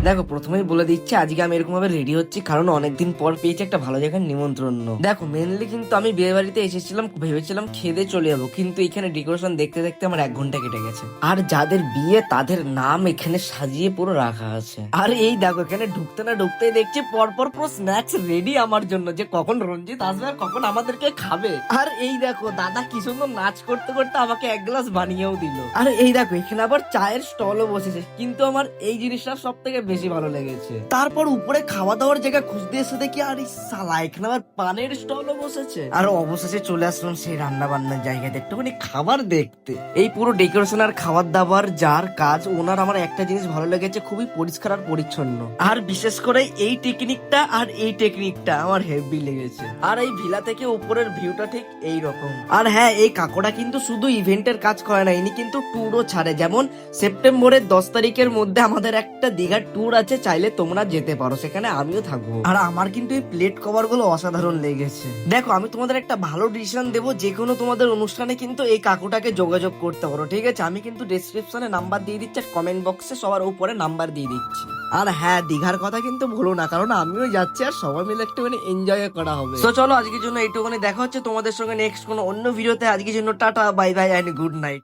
দেখো প্রথমেই বলে দিচ্ছি আজকে আমি এরকম ভাবে রেডি হচ্ছি কারণ অনেকদিন পর পেয়েছি একটা ভালো জায়গার নিমন্ত্রণ। দেখো মেনলি কিন্তু আমি বিয়ে বাড়িতে এসেছিলাম, ভেবেছিলাম খেদে চলে যাবো, কিন্তু এখানে ডেকোরেশন দেখতে দেখতে আমার 1 ঘন্টা কেটে গেছে। আর যাদের বিয়ে তাদের নাম এখানে সাজিয়ে পুরো রাখা আছে। আর এই দেখো এখানে ঢুকতে না ঢুকতেই দেখছি পরপর পুরো স্ন্যাক্স রেডি আমার জন্য, যে কখন রঞ্জিত আসবে আর কখন আমাদেরকে খাবে। আর এই দেখো দাদা কি সুন্দর নাচ করতে করতে আমাকে 1 গ্লাস বানিয়েও দিল। আর এই দেখো এখানে আবার চায়ের স্টলও বসেছে, কিন্তু আমার এই জিনিসটা সব থেকে বেশি ভালো লেগেছে। তারপর উপরে খাওয়া দাওয়ার জায়গা খুঁজতে এসে দেখি আর এই সালা এখানে আবার পানের স্টলও বসেছে। আর অবশেষে চলে আসলাম সেই রান্না বান্নার জায়গাতে একটুখানি খাবার দেখতে। এই পুরো ডেকোরেশন আর খাবার দাবার যার কাজ ওনার, আমার একটা জিনিস ভালো লেগেছে, খুবই পরিষ্কার আর পরিচ্ছন্ন। আর বিশেষ করে এই টেকনিকটা আর এই টেকনিকটা আমার হেভি লেগেছে। আর এই ভিলা থেকে উপরের ভিউটা ঠিক এই রকম। আর হ্যাঁ, এই কাকুটা কিন্তু শুধু ইভেন্টের কাজ করে না, ইনি কিন্তু ট্যুরও ছাড়ে। যেমন সেপ্টেম্বরের 10 তারিখের মধ্যে আমাদের একটা দীঘার ট্যুর আছে, চাইলে তোমরা যেতে পারো, সেখানে আমিও থাকবো। আর আমার কিন্তু এই প্লেট কভার গুলো অসাধারণ লেগেছে। দেখো আমি তোমাদের একটা ভালো ডিসিশন দেবো, যে কোনো তোমাদের অনুষ্ঠানে কিন্তু এই কাকুটাকে যোগাযোগ করতে পারো, ঠিক আছে? আমি কিন্তু ডেসক্রিপশনে নাম্বার দিয়ে দিচ্ছি আর কমেন্ট বক্সে সবার উপরে নাম্বার দিয়ে দিচ্ছি। আর হ্যাঁ, দীঘার কথা কিন্তু ভুলো না, কারণ আমিও যাচ্ছি আর সবাই মিলে একটুখানি এনজয় করা হবে। তো চলো আজকের জন্য এইটুকুনি, দেখা হচ্ছে তোমাদের সঙ্গে নেক্সট কোনো অন্য ভিডিওতে। আজকের জন্য tata, bye bye and good night.